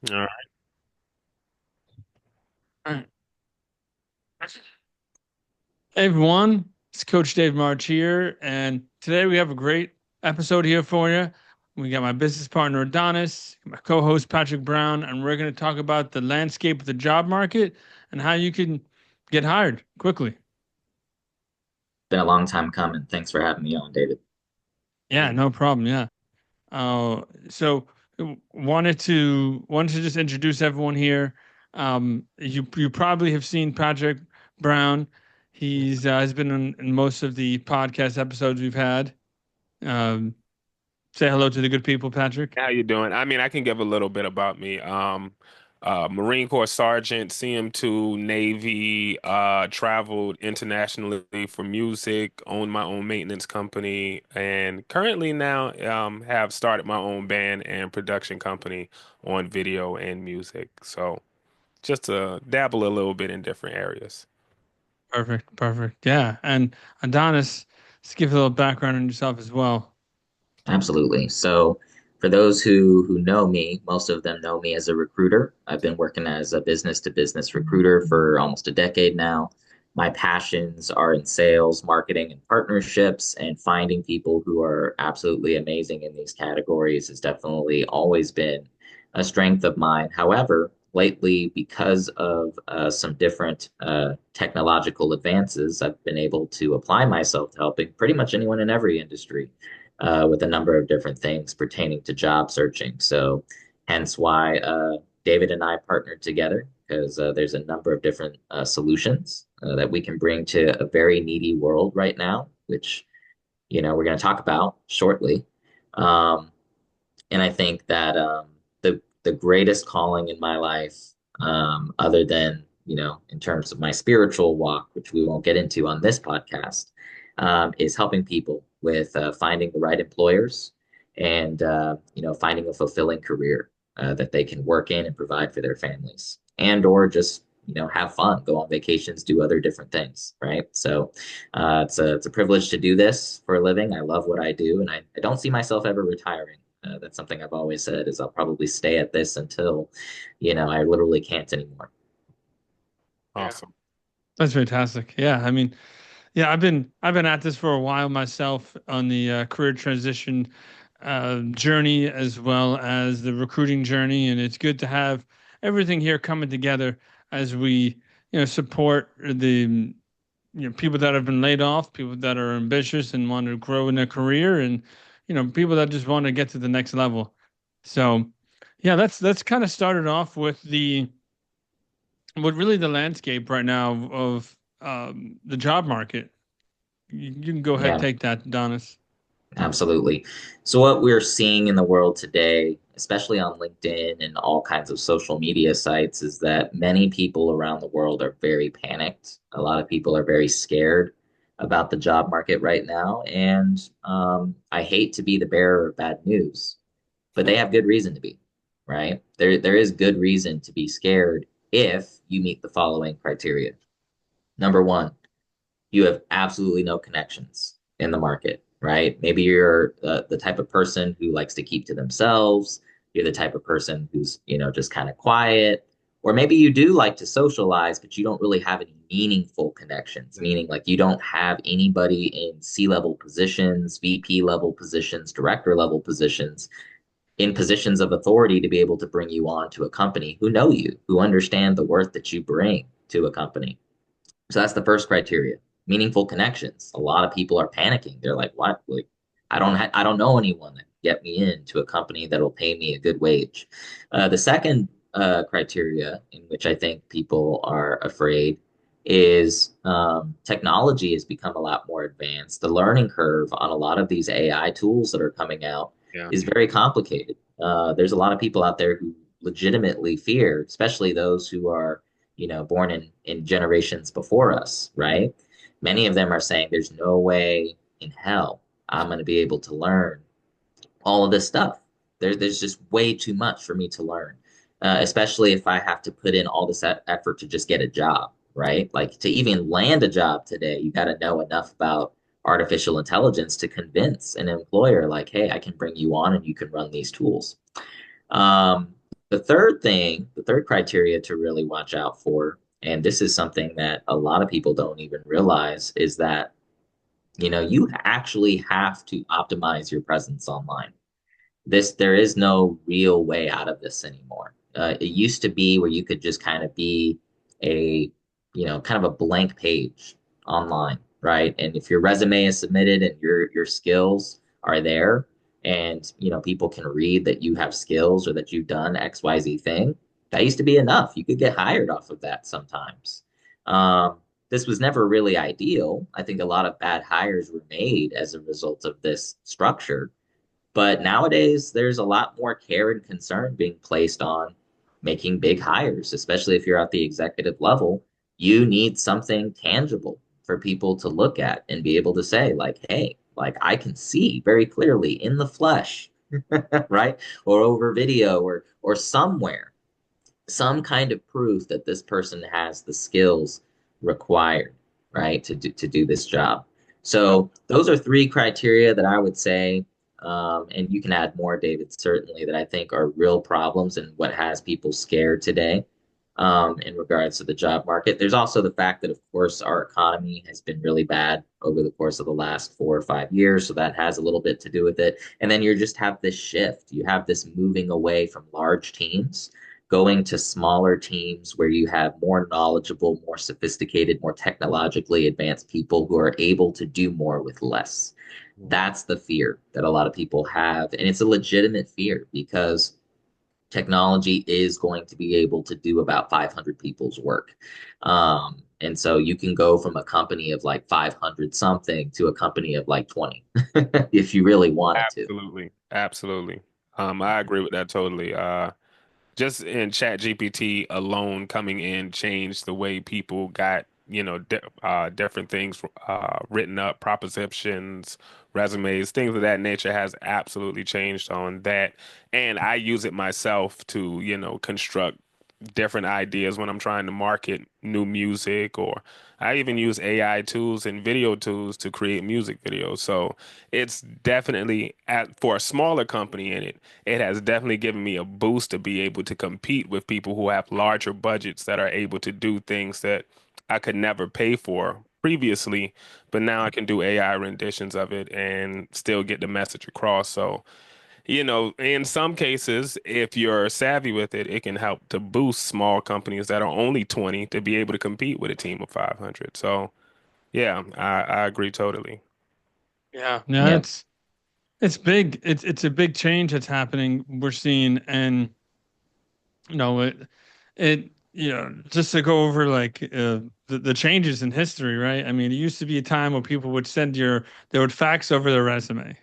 All Alright. Hey everyone, it's Coach Dave March here, and today we have a great episode here for you. We got my business partner Adonis, my co-host Patrick Brown, and we're going to talk about the landscape of the job market and how you can get hired quickly. Been a long time coming. Thanks for having me on, David. Yeah, no problem. Yeah. So wanted to just introduce everyone here. You probably have seen Patrick Brown. He's has been in most of the podcast episodes we've had. Um, say hello to the good people, Patrick. How you doing? I mean, I can give a little bit about me. Marine Corps Sergeant, CM2, Navy, traveled internationally for music, owned my own maintenance company, and currently now have started my own band and production company on video and music. So just to dabble a little bit in different areas. Perfect, perfect. Yeah, and Adonis, let's give a little background on yourself as well. Absolutely. So, for those who know me, most of them know me as a recruiter. I've been working as a business to business recruiter for almost a decade now. My passions are in sales, marketing, and partnerships, and finding people who are absolutely amazing in these categories has definitely always been a strength of mine. However, lately, because of some different technological advances, I've been able to apply myself to helping pretty much anyone in every industry with a number of different things pertaining to job searching. So, hence why David and I partnered together because there's a number of different solutions that we can bring to a very needy world right now, which we're going to talk about shortly. Um, and I think that the greatest calling in my life, other than in terms of my spiritual walk, which we won't get into on this podcast, is helping people with finding the right employers and finding a fulfilling career that they can work in and provide for their families, and or just have fun, go on vacations, do other different things, right? So it's a privilege to do this for a living. I love what I do, and I don't see myself ever retiring. That's something I've always said is I'll probably stay at this until, I literally can't anymore. Yeah, Awesome. that's fantastic. Yeah, I mean, yeah, I've been at this for a while myself on the career transition journey as well as the recruiting journey, and it's good to have everything here coming together as we, support the people that have been laid off, people that are ambitious and want to grow in their career, and people that just want to get to the next level. So, yeah, that's kind of started off with the what really the landscape right now of the job market. You can go ahead and Yeah. take that, Donis. Absolutely. So, what we're seeing in the world today, especially on LinkedIn and all kinds of social media sites, is that many people around the world are very panicked. A lot of people are very scared about the job market right now. And I hate to be the bearer of bad news, but they have good reason to be, right? There is good reason to be scared if you meet the following criteria. Number one, you have absolutely no connections in the market, right? Maybe you're the type of person who likes to keep to themselves. You're the type of person who's, just kind of quiet. Or maybe you do like to socialize, but you don't really have any meaningful connections, meaning like you don't have anybody in C-level positions, VP level positions, director level positions, in positions of authority to be able to bring you on to a company who know you, who understand the worth that you bring to a company. So that's the first criteria. Meaningful connections. A lot of people are panicking. They're like, "What? Like, I don't know anyone that can get me into a company that'll pay me a good wage." The second criteria, in which I think people are afraid, is technology has become a lot more advanced. The learning curve on a lot of these AI tools that are coming out Yeah. is very complicated. There's a lot of people out there who legitimately fear, especially those who are born in generations before us, right? Many of them are saying there's no way in hell I'm going to be able to learn all of this stuff. There's just way too much for me to learn, especially if I have to put in all this effort to just get a job, right? Like to even land a job today, you got to know enough about artificial intelligence to convince an employer, like, hey, I can bring you on and you can run these tools. Um, the third criteria to really watch out for, and this is something that a lot of people don't even realize, is that, you actually have to optimize your presence online. There is no real way out of this anymore. It used to be where you could just kind of be a, kind of a blank page online, right? And if your resume is submitted and your skills are there, and people can read that you have skills or that you've done XYZ thing, that used to be enough. You could get hired off of that sometimes. Um, this was never really ideal. I think a lot of bad hires were made as a result of this structure, but nowadays, there's a lot more care and concern being placed on making big hires, especially if you're at the executive level. You need something tangible for people to look at and be able to say, like, hey, like I can see very clearly in the flesh, right? Or over video or somewhere some kind of proof that this person has the skills required, right, to do this job. So those are three criteria that I would say, and you can add more, David, certainly, that I think are real problems and what has people scared today, in regards to the job market. There's also the fact that, of course, our economy has been really bad over the course of the last 4 or 5 years, so that has a little bit to do with it. And then you just have this shift. You have this moving away from large teams, going to smaller teams where you have more knowledgeable, more sophisticated, more technologically advanced people who are able to do more with less. That's the fear that a lot of people have. And it's a legitimate fear because technology is going to be able to do about 500 people's work. And so you can go from a company of like 500 something to a company of like 20 if you really wanted to. Absolutely. Absolutely. I agree with that totally. Just in Chat GPT alone coming in changed the way people got, different things written up, propositions, resumes, things of that nature has absolutely changed on that. And I use it myself to, construct different ideas when I'm trying to market new music, or I even use AI tools and video tools to create music videos. So it's definitely for a smaller company in it, it has definitely given me a boost to be able to compete with people who have larger budgets that are able to do things that I could never pay for previously, but now I can do AI renditions of it and still get the message across. So in some cases, if you're savvy with it, it can help to boost small companies that are only 20 to be able to compete with a team of 500. So, yeah, I agree totally. Yeah, yeah, Yeah. it's big. It's a big change that's happening. We're seeing, and it just to go over like the changes in history, right? I mean, it used to be a time where people would they would fax over their resume.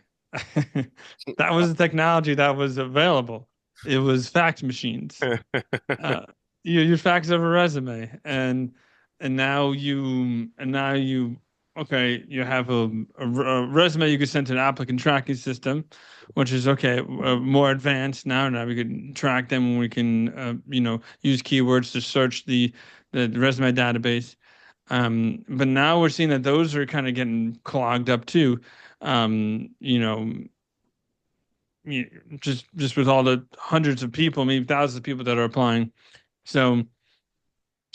That was the technology that was available. It was fax machines. uh, you fax over a resume, and now you okay, you have a resume you can send to an applicant tracking system, which is okay, more advanced now we can track them and we can use keywords to search the resume database. But now we're seeing that those are kind of getting clogged up too. um you know just with all the hundreds of people, maybe thousands of people that are applying. So,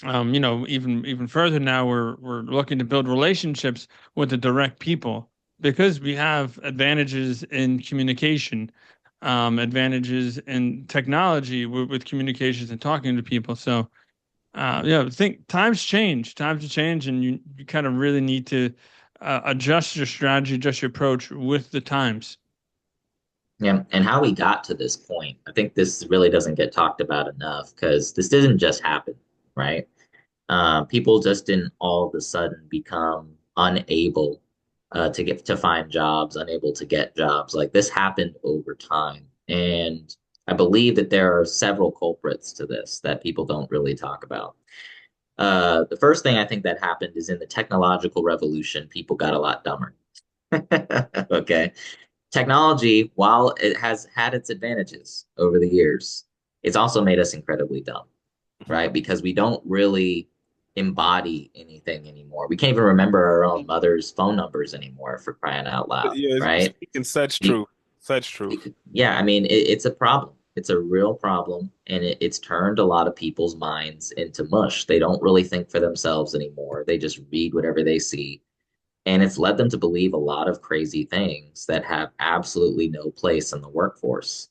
even further now, we're looking to build relationships with the direct people because we have advantages in communication, advantages in technology with communications and talking to people. So, yeah, I think times to change, and you kind of really need to adjust your strategy, adjust your approach with the times. Yeah, and how we got to this point, I think this really doesn't get talked about enough because this didn't just happen, right? People just didn't all of a sudden become unable to find jobs, unable to get jobs. Like this happened over time, and I believe that there are several culprits to this that people don't really talk about. The first thing I think that happened is in the technological revolution, people got a lot dumber. Okay. Technology, while it has had its advantages over the years, it's also made us incredibly dumb, right? Because we don't really embody anything anymore. We can't even remember our own mother's phone numbers anymore for crying out loud, Yeah, right? speaking such Be- truth, such truth. yeah, I mean, it's a problem. It's a real problem, and it's turned a lot of people's minds into mush. They don't really think for themselves anymore. They just read whatever they see, and it's led them to believe a lot of crazy things that have absolutely no place in the workforce.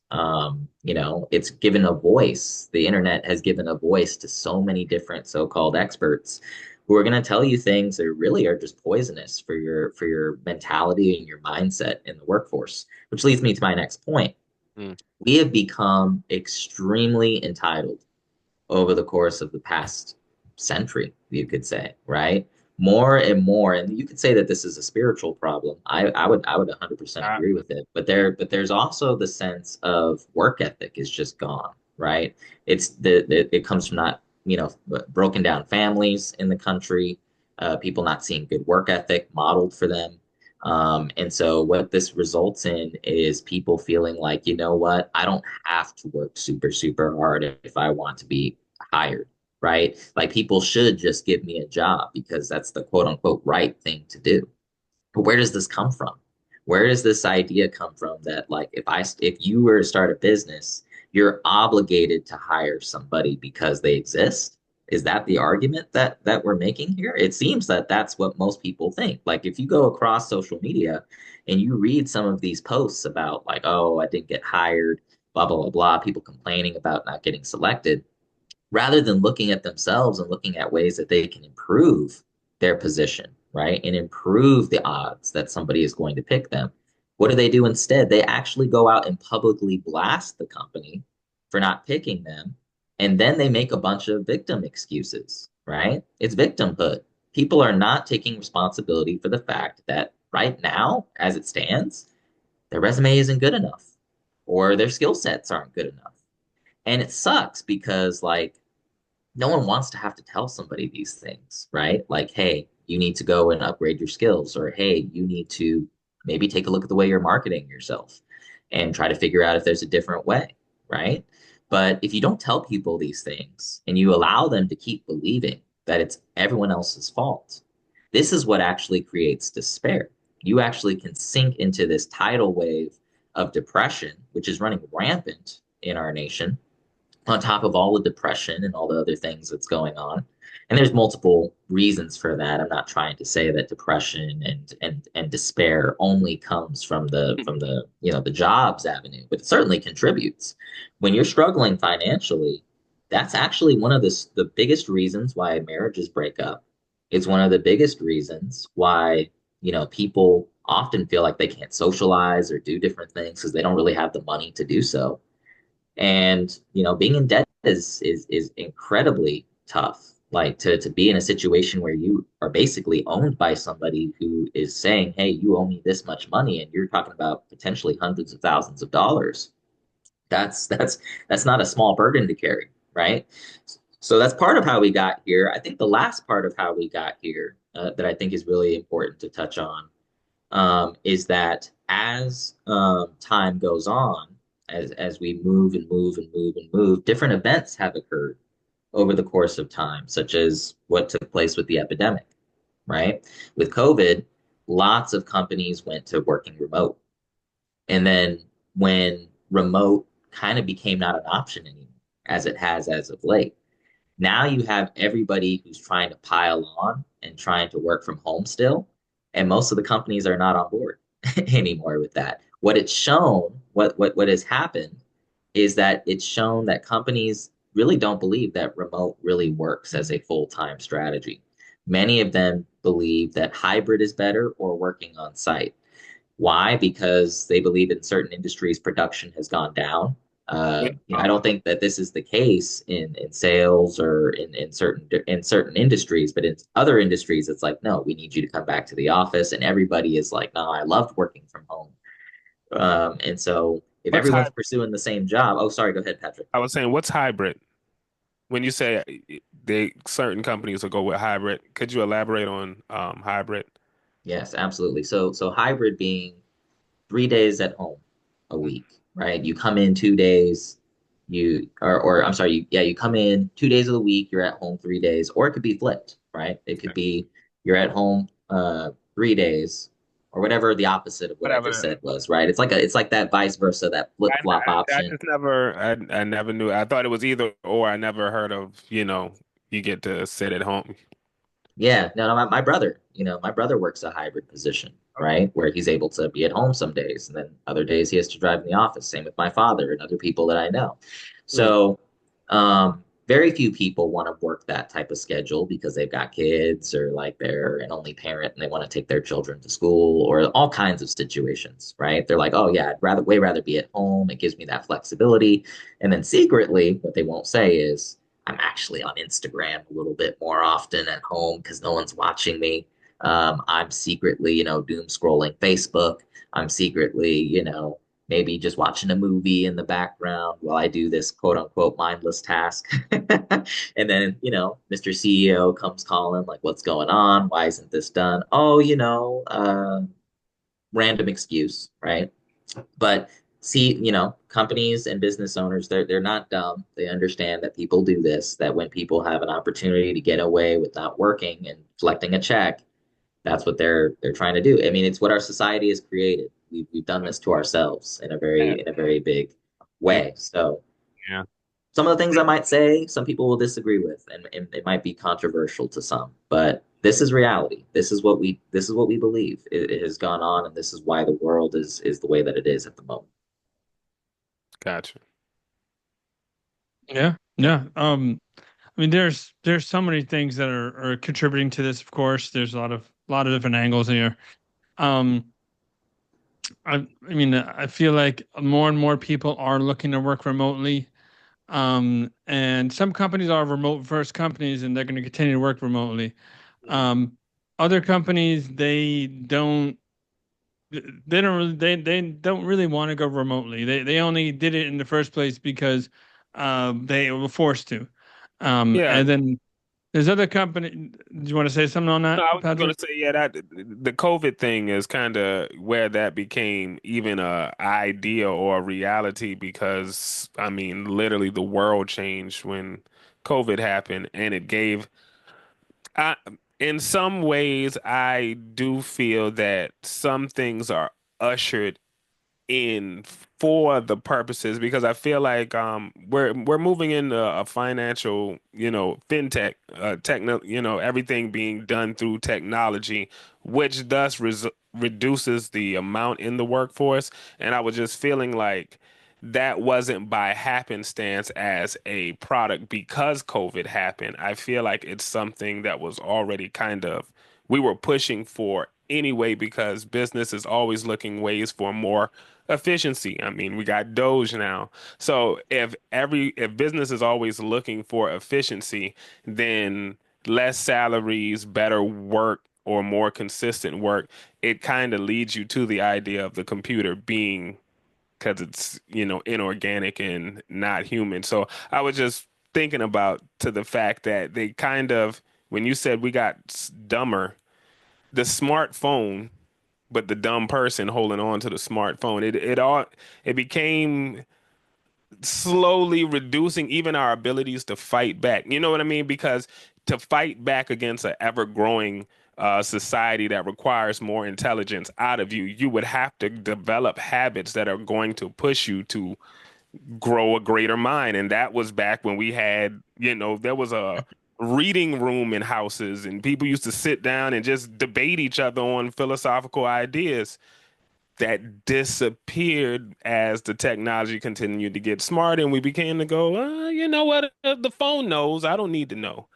It's given a voice. The internet has given a voice to so many different so-called experts who are going to tell you things that really are just poisonous for your mentality and your mindset in the workforce. Which leads me to my next point. Mm. We have become extremely entitled over the course of the past century, you could say, right? More and more, and you could say that this is a spiritual problem. I would 100% I, agree with it. But there's also the sense of work ethic is just gone, right? It comes from not, broken down families in the country, people not seeing good work ethic modeled for them. And so what this results in is people feeling like, you know what, I don't have to work super, super hard if I want to be hired, right? Like people should just give me a job because that's the quote unquote right thing to do. But where does this come from? Where does this idea come from that like if you were to start a business, you're obligated to hire somebody because they exist? Is that the argument that we're making here? It seems that that's what most people think. Like if you go across social media and you read some of these posts about like, oh, I didn't get hired, blah blah blah blah, people complaining about not getting selected, rather than looking at themselves and looking at ways that they can improve their position, right? And improve the odds that somebody is going to pick them. What do they do instead? They actually go out and publicly blast the company for not picking them. And then they make a bunch of victim excuses, right? It's victimhood. People are not taking responsibility for the fact that right now, as it stands, their resume isn't good enough or their skill sets aren't good enough. And it sucks because, like, no one wants to have to tell somebody these things, right? Like, hey, you need to go and upgrade your skills, or hey, you need to maybe take a look at the way you're marketing yourself and try to figure out if there's a different way, right? But if you don't tell people these things and you allow them to keep believing that it's everyone else's fault, this is what actually creates despair. You actually can sink into this tidal wave of depression, which is running rampant in our nation on top of all the depression and all the other things that's going on. And there's multiple reasons for that. I'm not trying to say that depression and despair only comes from the the jobs avenue, but it certainly contributes. When you're struggling financially, that's actually one of the biggest reasons why marriages break up. It's one of the biggest reasons why, people often feel like they can't socialize or do different things because they don't really have the money to do so. And, being in debt is incredibly tough. Like to be in a situation where you are basically owned by somebody who is saying, "Hey, you owe me this much money," and you're talking about potentially hundreds of thousands of dollars. That's not a small burden to carry, right? So that's part of how we got here. I think the last part of how we got here that I think is really important to touch on is that as time goes on, as we move and move and move and move, different events have occurred over the course of time, such as what took place with the epidemic, right? With COVID, lots of companies went to working remote. And then when remote kind of became not an option anymore, as it has as of late, now you have everybody who's trying to pile on and trying to work from home still, and most of the companies are not on board anymore with that. What has happened is that it's shown that companies really don't believe that remote really works as a full-time strategy. Many of them believe that hybrid is better or working on site. Why? Because they believe in certain industries production has gone down. yeah, I don't think that this is the case in sales or in certain industries, but in other industries, it's like, no, we need you to come back to the office, and everybody is like, no, I loved working from home. And so if what's everyone's hybrid? pursuing the same job, oh, sorry, go ahead, Patrick. I was saying, what's hybrid? When you say they certain companies will go with hybrid, could you elaborate on hybrid? Yes, absolutely. So hybrid being 3 days at home a Mm, week, right? You come in 2 days, or I'm sorry, you come in 2 days of the week, you're at home 3 days, or it could be flipped, right? It could okay. be you're at home 3 days, or whatever the opposite of what I just Whatever. said was, right? It's like that vice versa, that flip-flop I option. just never, I never knew. I thought it was either or. I never heard of, you get to sit at home. Yeah, no, my brother, my brother works a hybrid position, right? Where he's able to be at home some days, and then other days he has to drive in the office. Same with my father and other people that I know. Hmm. So, very few people want to work that type of schedule because they've got kids or like they're an only parent and they want to take their children to school or all kinds of situations, right? They're like, oh yeah, way rather be at home. It gives me that flexibility. And then secretly, what they won't say is, I'm actually on Instagram a little bit more often at home because no one's watching me. I'm secretly, doom scrolling Facebook. I'm secretly, maybe just watching a movie in the background while I do this quote unquote mindless task. And then, Mr. CEO comes calling, like, what's going on? Why isn't this done? Oh, random excuse, right? But see, companies and business owners, they're not dumb. They understand that people do this, that when people have an opportunity to get away with not working and collecting a check, that's what they're trying to do. I mean, it's what our society has created. We've done this to ourselves Yeah. in a very big Yeah. way. So Yeah. some of the things I might say, some people will disagree with, and it might be controversial to some, but this is reality. This is what we believe. It has gone on, and this is why the world is the way that it is at the moment. Gotcha. Yeah, yeah. I mean, there's so many things that are contributing to this. Of course, there's a lot of different angles here. Um, I mean, I feel like more and more people are looking to work remotely. And some companies are remote first companies, and they're going to continue to work remotely. Um, Other companies they don't really want to go remotely. They only did it in the first place because they were forced to. Yeah. And then there's other company. Do you want to say something on No, that, I was just gonna Patrick? say, yeah, that the COVID thing is kind of where that became even a idea or a reality because I mean, literally the world changed when COVID happened, and it gave. I, in some ways, I do feel that some things are ushered in for the purposes because I feel like we're moving into a financial, fintech, techno, everything being done through technology, which thus reduces the amount in the workforce. And I was just feeling like that wasn't by happenstance as a product because COVID happened. I feel like it's something that was already kind of we were pushing for anyway because business is always looking ways for more efficiency. I mean, we got Doge now. So if business is always looking for efficiency, then less salaries, better work, or more consistent work, it kind of leads you to the idea of the computer being because it's, inorganic and not human. So I was just thinking about to the fact that they kind of, when you said we got dumber, the smartphone but the dumb person holding on to the smartphone. It became slowly reducing even our abilities to fight back. You know what I mean? Because to fight back against an ever-growing society that requires more intelligence out of you, you would have to develop habits that are going to push you to grow a greater mind. And that was back when we had, there was a reading room in houses and people used to sit down and just debate each other on philosophical ideas that disappeared as the technology continued to get smarter and we began to go, you know what? The phone knows. I don't need to know.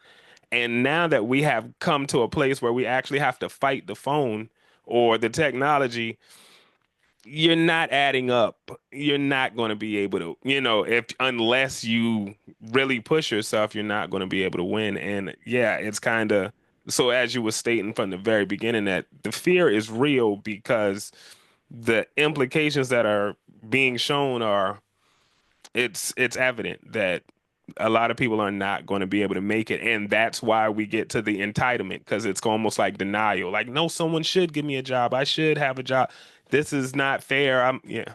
And now that we have come to a place where we actually have to fight the phone or the technology, you're not adding up. You're not going to be able to, if unless you really push yourself, you're not going to be able to win. And yeah, it's kind of so as you were stating from the very beginning that the fear is real because the implications that are being shown are it's evident that a lot of people are not going to be able to make it and that's why we get to the entitlement because it's almost like denial like no someone should give me a job I should have a job this is not fair I'm yeah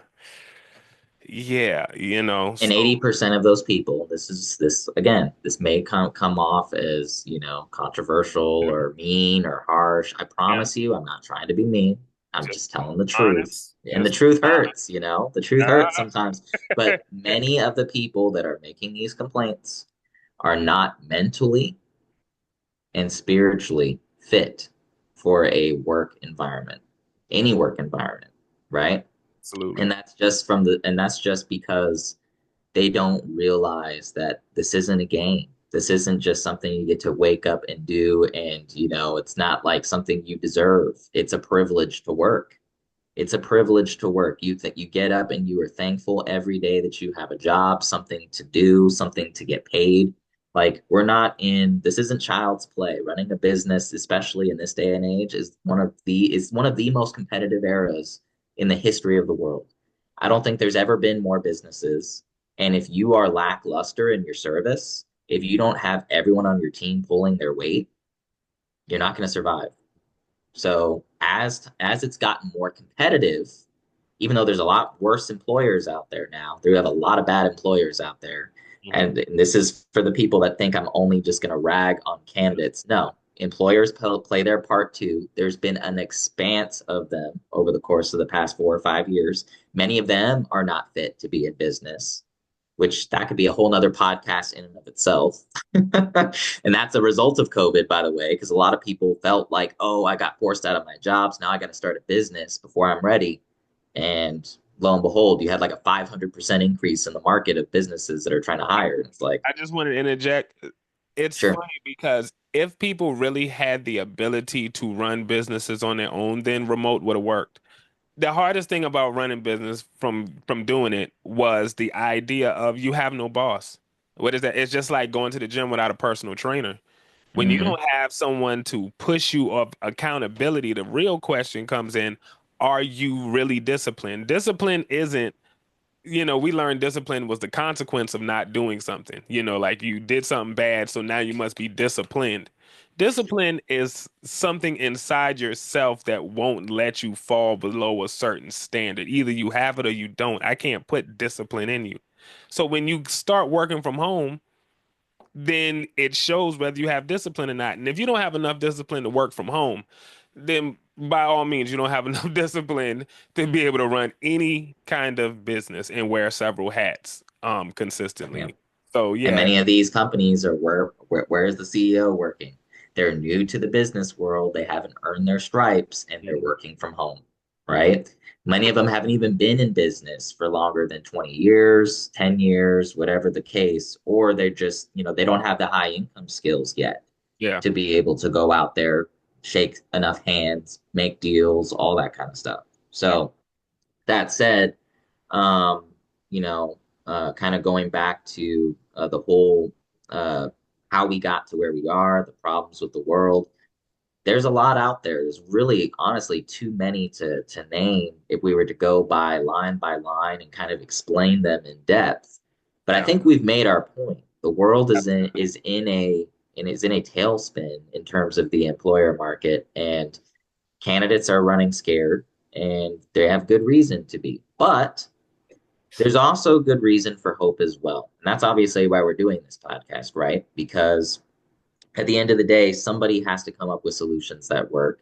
And so 80% of those people, this again, this may come off as, controversial or mean or harsh. I yeah promise you, I'm not trying to be mean. I'm Just just telling the truth. honest. And the Just truth honest. hurts, you know? The truth hurts Ah. sometimes. But many of the people that are making these complaints are not mentally and spiritually fit for a work environment, any work environment, right? Absolutely. And that's just because they don't realize that this isn't a game. This isn't just something you get to wake up and do, and it's not like something you deserve. It's a privilege to work. It's a privilege to work. You get up and you are thankful every day that you have a job, something to do, something to get paid. Like this isn't child's play. Running a business, especially in this day and age, is one of the most competitive eras in the history of the world. I don't think there's ever been more businesses. And if you are lackluster in your service, if you don't have everyone on your team pulling their weight, you're not going to survive. So as it's gotten more competitive, even though there's a lot worse employers out there now, there have a lot of bad employers out there. Hmm. And this is for the people that think I'm only just going to rag on candidates. No, employers play their part too. There's been an expanse of them over the course of the past 4 or 5 years. Many of them are not fit to be in business, which that could be a whole nother podcast in and of itself. And that's a result of COVID, by the way, because a lot of people felt like, oh, I got forced out of my jobs. Now I got to start a business before I'm ready. And lo and behold, you had like a 500% increase in the market of businesses that are trying to hire. It's like, I just wanted to interject. It's sure. funny because if people really had the ability to run businesses on their own, then remote would have worked. The hardest thing about running business from doing it was the idea of you have no boss. What is that? It's just like going to the gym without a personal trainer. When you Hmm. don't have someone to push you up accountability, the real question comes in, are you really disciplined? Discipline isn't, we learned discipline was the consequence of not doing something. Like you did something bad, so now you must be disciplined. Discipline is something inside yourself that won't let you fall below a certain standard. Either you have it or you don't. I can't put discipline in you. So when you start working from home, then it shows whether you have discipline or not. And if you don't have enough discipline to work from home, then by all means, you don't have enough discipline to be able to run any kind of business and wear several hats Yeah. consistently. So And yeah, many of these companies are where is the CEO working? They're new to the business world. They haven't earned their stripes and they're mhm, working from home, right? Many of them haven't even been in business for longer than 20 years, 10 years, whatever the case, or they're just, they don't have the high income skills yet yeah, to be able to go out there, shake enough hands, make deals, all that kind of stuff. yeah, So that said, um, kind of going back to the whole uh, how we got to where we are, the problems with the world. There's a lot out there. There's really, honestly, too many to name if we were to go by line and kind of explain them in depth. But I yeah, think we've made our point. The world is in a tailspin in terms of the employer market, and candidates are running scared, and they have good reason to be. But there's also good reason for hope as well. And that's obviously why we're doing this podcast, right? Because at the end of the day, somebody has to come up with solutions that work.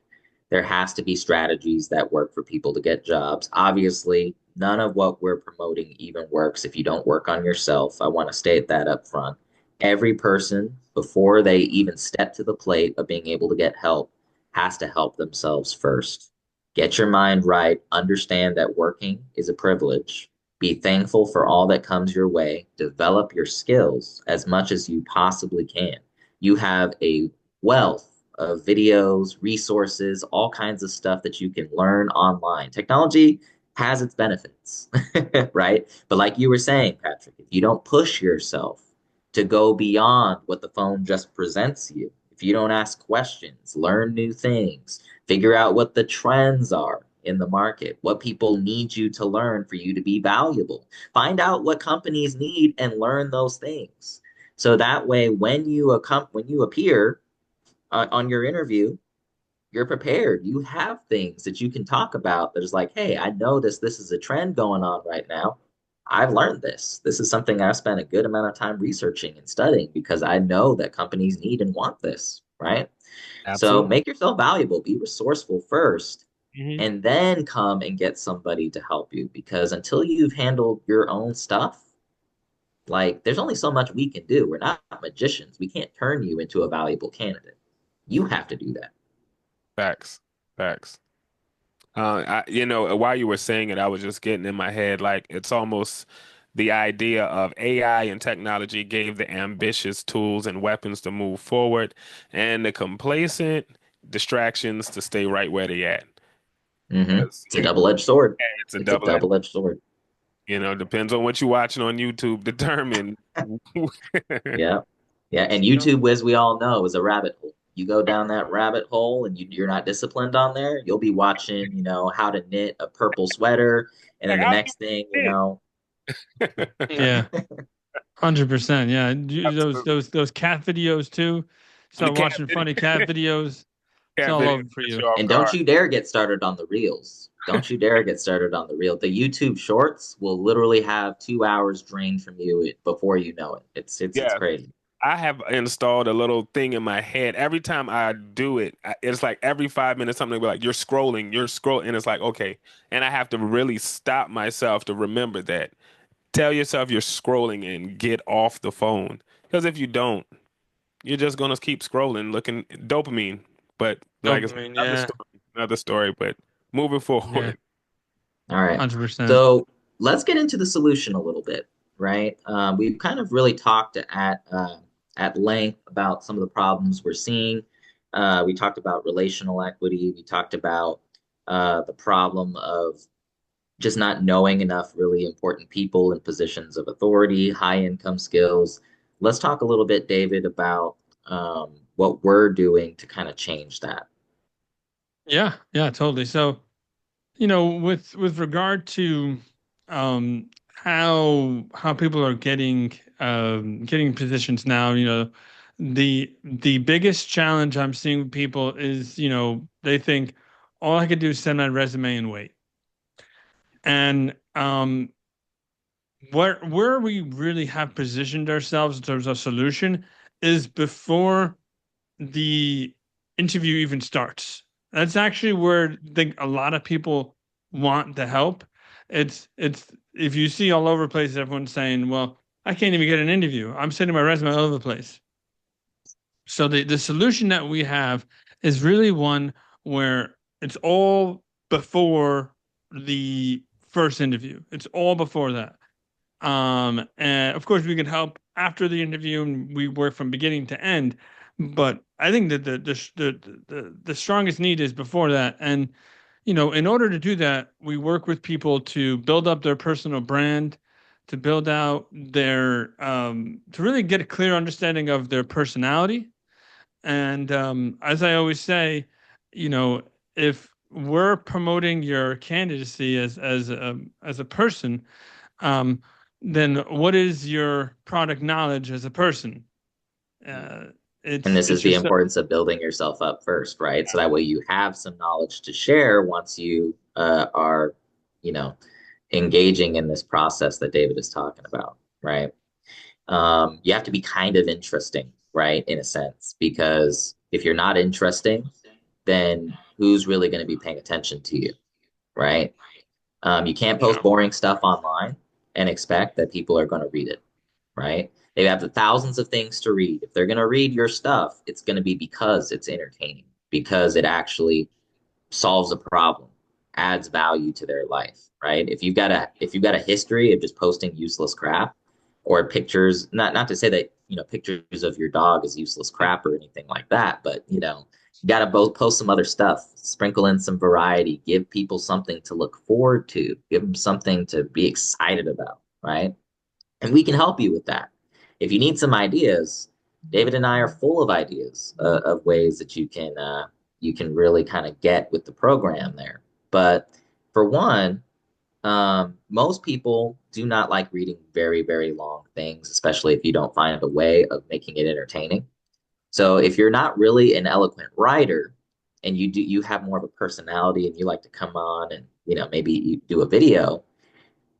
There has to be strategies that work for people to get jobs. Obviously, none of what we're promoting even works if you don't work on yourself. I want to state that up front. Every person, before they even step to the plate of being able to get help, has to help themselves first. Get your mind right. Understand that working is a privilege. Be thankful for all that comes your way. Develop your skills as much as you possibly can. You have a wealth of videos, resources, all kinds of stuff that you can learn online. Technology has its benefits, right? But like you were saying, Patrick, if you don't push yourself to go beyond what the phone just presents you, if you don't ask questions, learn new things, figure out what the trends are in the market, what people need you to learn for you to be valuable, find out what companies need and learn those things. So that way, when you appear on your interview, you're prepared. You have things that you can talk about that is like, hey, I noticed this is a trend going on right now. I've learned this. This is something I've spent a good amount of time researching and studying because I know that companies need and want this, right? So absolutely. make yourself valuable, be resourceful first, Hmm. and then come and get somebody to help you. Because until you've handled your own stuff, like there's only so much we can do. We're not magicians. We can't turn you into a valuable candidate. You have to do that. Facts. Facts. While you were saying it, I was just getting in my head like it's almost the idea of AI and technology gave the ambitious tools and weapons to move forward, and the complacent distractions to stay right where they at. Because It's a double-edged sword. it's a It's a double-edged, double-edged sword. depends on what you're watching on YouTube, determine. Yeah. Yeah. And YouTube, as we all know, is a rabbit hole. You go down that rabbit hole and you're not disciplined on there, you'll be watching, how to knit a purple sweater. And Like, then the how do you next thing, do this? Yeah, 100%. Yeah, those Absolutely. cat videos too. The Start cat watching video, funny cat videos. It's cat all video over for gets you. you off And don't guard. you dare get started on the reels. Don't you dare get started on the reel. The YouTube shorts will literally have 2 hours drained from you before you know it. It's Yeah, crazy. I have installed a little thing in my head. Every time I do it, it's like every 5 minutes something will be like you're scrolling, and it's like okay, and I have to really stop myself to remember that. Tell yourself you're scrolling and get off the phone, because if you don't, you're just gonna keep scrolling, looking dopamine. But like it's Dopamine. another Yeah, story, another story. But moving yeah, forward, All right. 100%. So let's get into the solution a little bit, right? We've kind of really talked at length about some of the problems we're seeing. We talked about relational equity. We talked about the problem of just not knowing enough really important people in positions of authority, high income skills. Let's talk a little bit, David, about what we're doing to kind of change that. Yeah, yeah, totally. So, with regard to how people are getting positions now, the biggest challenge I'm seeing with people is, they think all I could do is send my resume and wait. And where we really have positioned ourselves in terms of solution is before the interview even starts. That's actually where I think a lot of people want the help. It's if you see all over the place, everyone's saying, "Well, I can't even get an interview. I'm sending my resume all over the place." So the solution that we have is really one where it's all before the first interview. It's all before that. And of course, we can help after the interview, and we work from beginning to end. But I think that the strongest need is before that. And in order to do that, we work with people to build up their personal brand, to build out to really get a clear understanding of their personality. And as I always say, you know, if we're promoting your candidacy as a person, um, then what is your product knowledge as a person? Uh, And this it's is the just importance of building yourself up first, right? So that way you have some knowledge to share once you are, you know, engaging in this process that David is talking about, right? You have to be kind of interesting, right? In a sense, because if you're not interesting, then who's really going to be paying attention to you, right? You can't post yeah, boring stuff online and expect that people are going to read it, right? They have the thousands of things to read. If they're going to read your stuff, it's going to be because it's entertaining, because it actually solves a problem, adds value to their life, right? If you've got a history of just posting useless crap or pictures, not to say that, pictures of your dog is useless crap or anything like that, but you got to both post some other stuff, sprinkle in some variety, give people something to look forward to, give them something to be excited about, right? And we can help you with that. If you need some ideas, David and I are full of ideas of ways that you can really kind of get with the program there. But for one, most people do not like reading very, very long things, especially if you don't find a way of making it entertaining. So if you're not really an eloquent writer and you have more of a personality and you like to come on and maybe you do a video,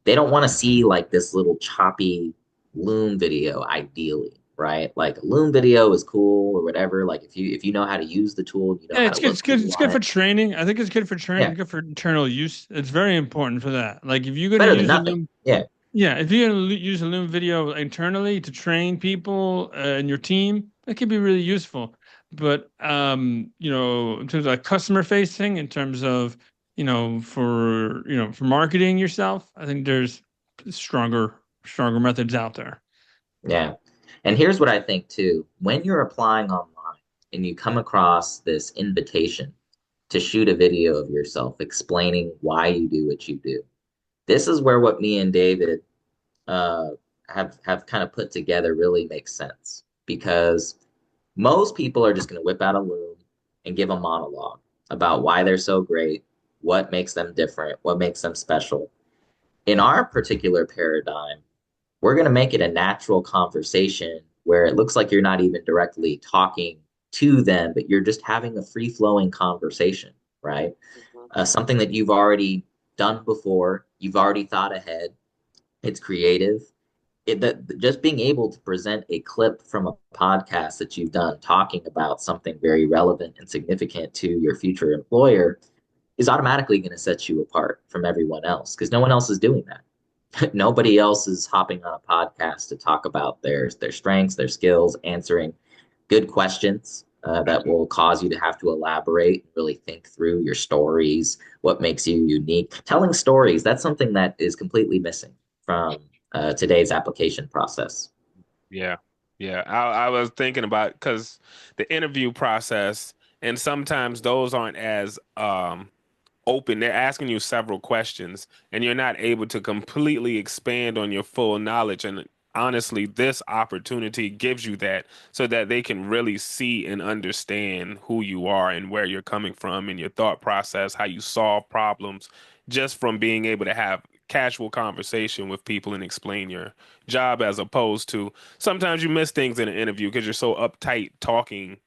they don't want to see like this little choppy loom video ideally, right? Like a Loom video is cool or whatever. Like if you know how to use the tool, you know Yeah, how it's to good. look It's good. cool It's on good for it. training. I think it's good for training, Yeah, good for internal use. It's very important for that. Like if you're going to better than use a nothing. Loom, Yeah, yeah, if you're going to use a Loom video internally to train people in your team, that could be really useful. But in terms of like customer facing, in terms of, for marketing yourself, I think there's stronger methods out there. yeah. And here's what I think too. When you're applying online and you come across this invitation to shoot a video of yourself explaining why you do what you do, this is where what me and David uh, have kind of put together really makes sense because most people are just going to whip out a loom and give a monologue about why they're so great, what makes them different, what makes them special. In our particular paradigm, we're going to make it a natural conversation where it looks like you're not even directly talking to them, but you're just having a free flowing conversation, right? Mhm. Something that you've already done before, you've already thought ahead, it's creative. That just being able to present a clip from a podcast that you've done talking about something very relevant and significant to your future employer is automatically going to set you apart from everyone else because no one else is doing that. Nobody else is hopping on a podcast to talk about their strengths, their skills, answering good questions that will cause you to have to elaborate and really think through your stories, what makes you unique. Telling stories, that's something that is completely missing from today's application process. Yeah. Yeah. I was thinking about because the interview process, and sometimes those aren't as open. They're asking you several questions, and you're not able to completely expand on your full knowledge. And honestly, this opportunity gives you that so that they can really see and understand who you are and where you're coming from and your thought process, how you solve problems, just from being able to have casual conversation with people and explain your job as opposed to sometimes you miss things in an interview because you're so uptight talking,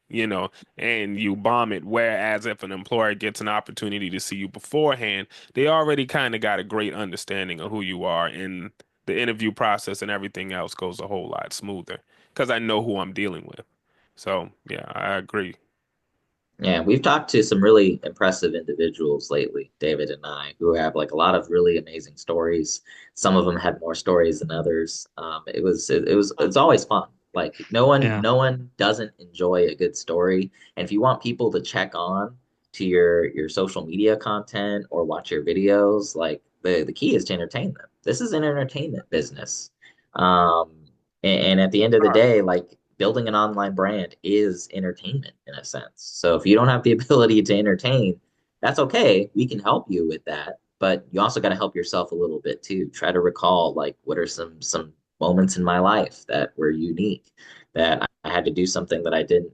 and you bomb it. Whereas if an employer gets an opportunity to see you beforehand, they already kind of got a great understanding of who you are, and the interview process and everything else goes a whole lot smoother because I know who I'm dealing with. So, yeah, I agree. Yeah, we've talked to some really impressive individuals lately, David and I, who have like a lot of really amazing stories. Some of them had more stories than others. It's always fun. Like Yeah. no one doesn't enjoy a good story. And if you want people to check on to your social media content or watch your videos, like the key is to entertain them. This is an entertainment business. Um, and at the end of the day, like building an online brand is entertainment in a sense. So if you don't have the ability to entertain, that's okay. We can help you with that, but you also got to help yourself a little bit too. Try to recall like what are some moments in my life that were unique that I had to do something that I didn't,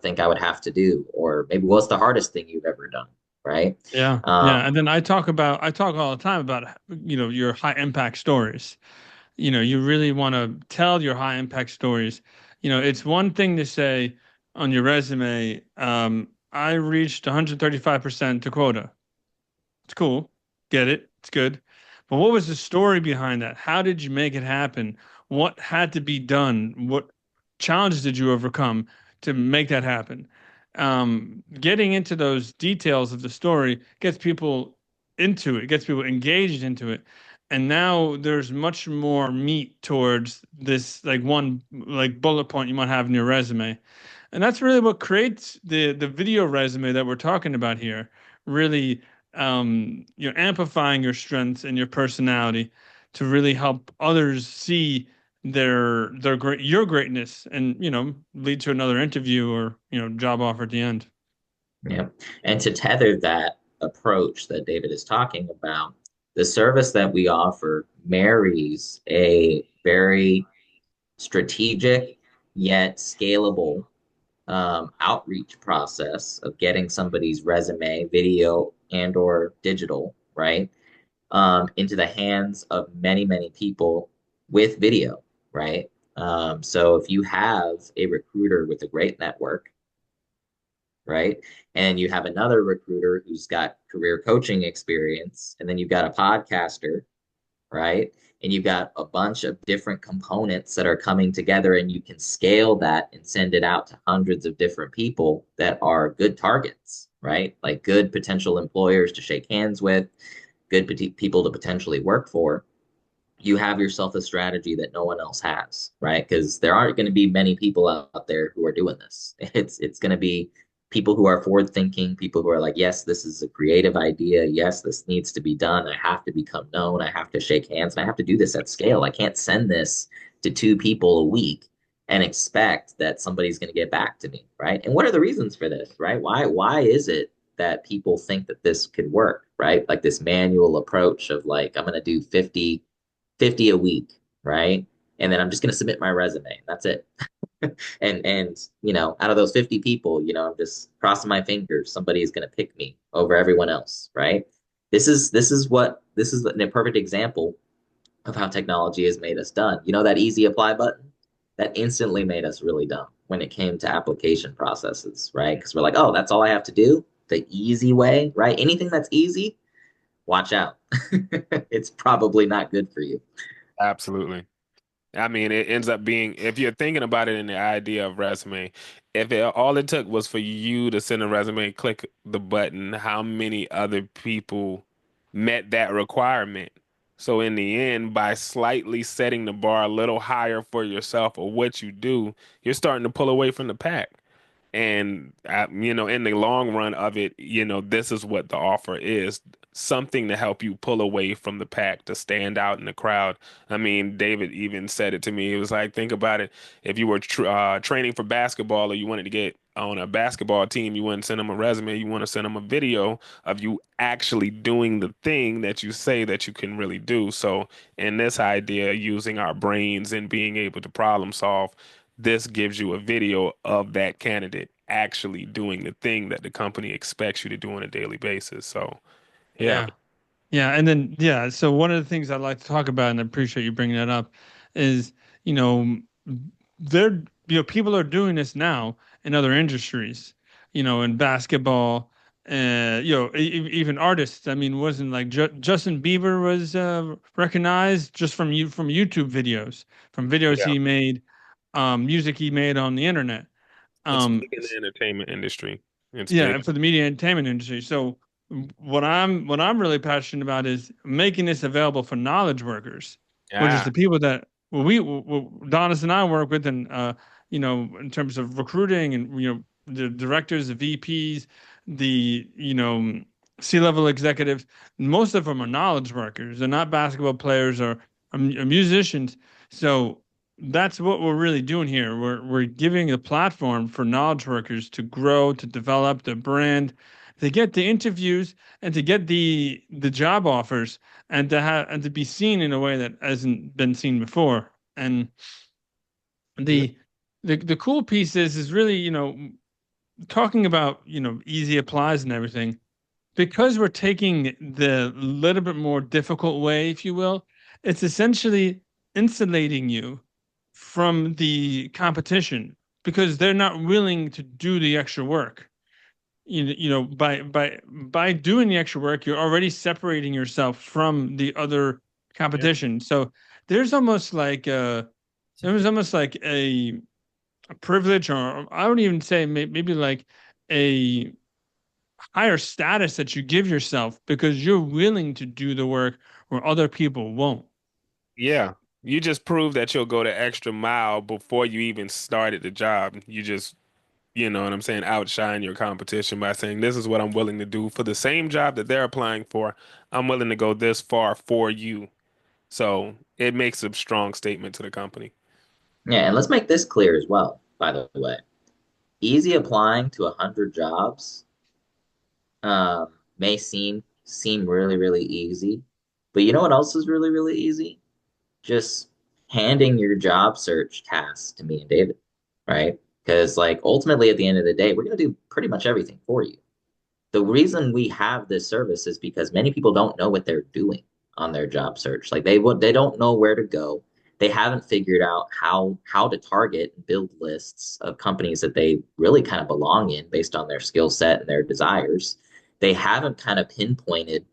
think I would have to do, or maybe what's the hardest thing you've ever done, right? Yeah. Yeah. Um, And then I talk all the time about, your high impact stories. You really want to tell your high impact stories. It's one thing to say on your resume, I reached 135% to quota. It's cool. Get it. It's good. But what was the story behind that? How did you make it happen? What had to be done? What challenges did you overcome to make that happen? Getting into those details of the story gets people into it, gets people engaged into it. And now there's much more meat towards this like one like bullet point you might have in your resume. And that's really what creates the video resume that we're talking about here. Really, you're amplifying your strengths and your personality to really help others see their great your greatness and lead to another interview or job offer at the end. Yeah. And to tether that approach that David is talking about, the service that we offer marries a very strategic yet scalable outreach process of getting somebody's resume, video, and or digital, right, into the hands of many, many people with video, right? So if you have a recruiter with a great network, right? And you have another recruiter who's got career coaching experience, and then you've got a podcaster, right? and you've got a bunch of different components that are coming together, and you can scale that and send it out to hundreds of different people that are good targets, right? Like good potential employers to shake hands with, good people to potentially work for. You have yourself a strategy that no one else has, right? Because there aren't going to be many people out there who are doing this. It's going to be people who are forward thinking, people who are like, yes, this is a creative idea. Yes, this needs to be done. I have to become known. I have to shake hands, and I have to do this at scale. I can't send this to two people a week and expect that somebody's going to get back to me, right? And what are the reasons for this, right? Why is it that people think that this could work, right? Like this manual approach of like, I'm going to do 50 a week, right? And then I'm just going to submit my resume. That's it. And out of those 50 people, I'm just crossing my fingers. Somebody is going to pick me over everyone else, right? This is a perfect example of how technology has made us done. You know that easy apply button? That instantly made us really dumb when it came to application processes, right? Because we're like, oh, that's all I have to do. The easy way, right? Anything that's easy, watch out. It's probably not good for you. Absolutely. I mean, it ends up being, if you're thinking about it in the idea of resume, if all it took was for you to send a resume, click the button, how many other people met that requirement? So in the end, by slightly setting the bar a little higher for yourself or what you do, you're starting to pull away from the pack. And in the long run of it, this is what the offer is. Something to help you pull away from the pack, to stand out in the crowd. I mean, David even said it to me. It was like, think about it. If you were training for basketball or you wanted to get on a basketball team, you wouldn't send them a resume. You want to send them a video of you actually doing the thing that you say that you can really do. So, in this idea, using our brains and being able to problem solve, this gives you a video of that candidate actually doing the thing that the company expects you to do on a daily basis. So, yeah, Yeah. Yeah, and then yeah, so one of the things I'd like to talk about, and I appreciate you bringing that up, is you know there people are doing this now in other industries, in basketball, even artists. I mean, wasn't like Justin Bieber was recognized just from YouTube videos, from videos yeah, he made, music he made on the internet. it's big in S- the entertainment industry. It's yeah, big. and for the media and entertainment industry. So what I'm really passionate about is making this available for knowledge workers, which is Yeah, the people that Adonis and I work with, and in terms of recruiting, and the directors, the VPs, the C-level executives. Most of them are knowledge workers. They're not basketball players or musicians. So that's what we're really doing here. We're giving a platform for knowledge workers to grow, to develop their brand, to get the interviews, and to get the job offers, and to be seen in a way that hasn't been seen before. And yeah, the the cool piece is really, talking about, easy applies and everything, because we're taking the little bit more difficult way, if you will. It's essentially insulating you from the competition, because they're not willing to do the extra work. By doing the extra work, you're already separating yourself from the other yeah, competition. So there's almost like there was almost like a privilege, or I would even say maybe like a higher status that you give yourself, because you're willing to do the work where other people won't. yeah. You just prove that you'll go the extra mile before you even started the job. You just, what I'm saying, outshine your competition by saying, this is what I'm willing to do for the same job that they're applying for. I'm willing to go this far for you. So it makes a strong statement to the company. Yeah, and let's make this clear as well, by the way. Easy applying to 100 jobs may seem really, really easy. But you know what else is really, really easy? Just handing your job search tasks to me and David, right? Because like ultimately at the end of the day, we're gonna do pretty much everything for you. The reason we have this service is because many people don't know what they're doing on their job search. Like they don't know where to go. They haven't figured out how to target and build lists of companies that they really kind of belong in based on their skill set and their desires. They haven't kind of pinpointed,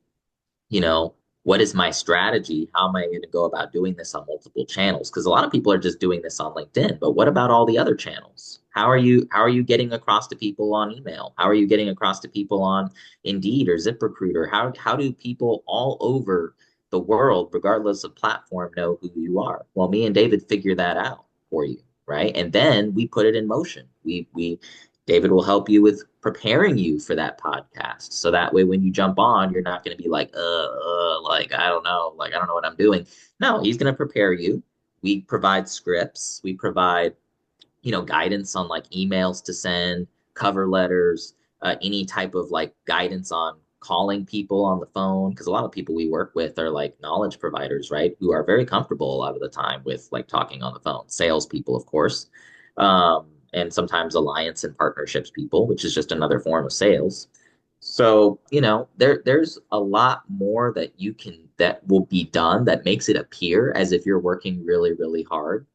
you know, what is my strategy? How am I going to go about doing this on multiple channels? Because a lot of people are just doing this on LinkedIn, but what about all the other channels? How are you getting across to people on email? How are you getting across to people on Indeed or ZipRecruiter? How do people all over the world, regardless of platform, know who you are? Well, me and David figure that out for you, right? And then we put it in motion. We David will help you with preparing you for that podcast. So that way, when you jump on, you're not going to be like, like, I don't know, like, I don't know what I'm doing. No, he's going to prepare you. We provide scripts, we provide, guidance on like emails to send, cover letters, any type of like guidance on calling people on the phone. Because a lot of people we work with are like knowledge providers, right? Who are very comfortable a lot of the time with like talking on the phone. Salespeople, of course. And sometimes alliance and partnerships people, which is just another form of sales. So, there's a lot more that will be done that makes it appear as if you're working really, really hard.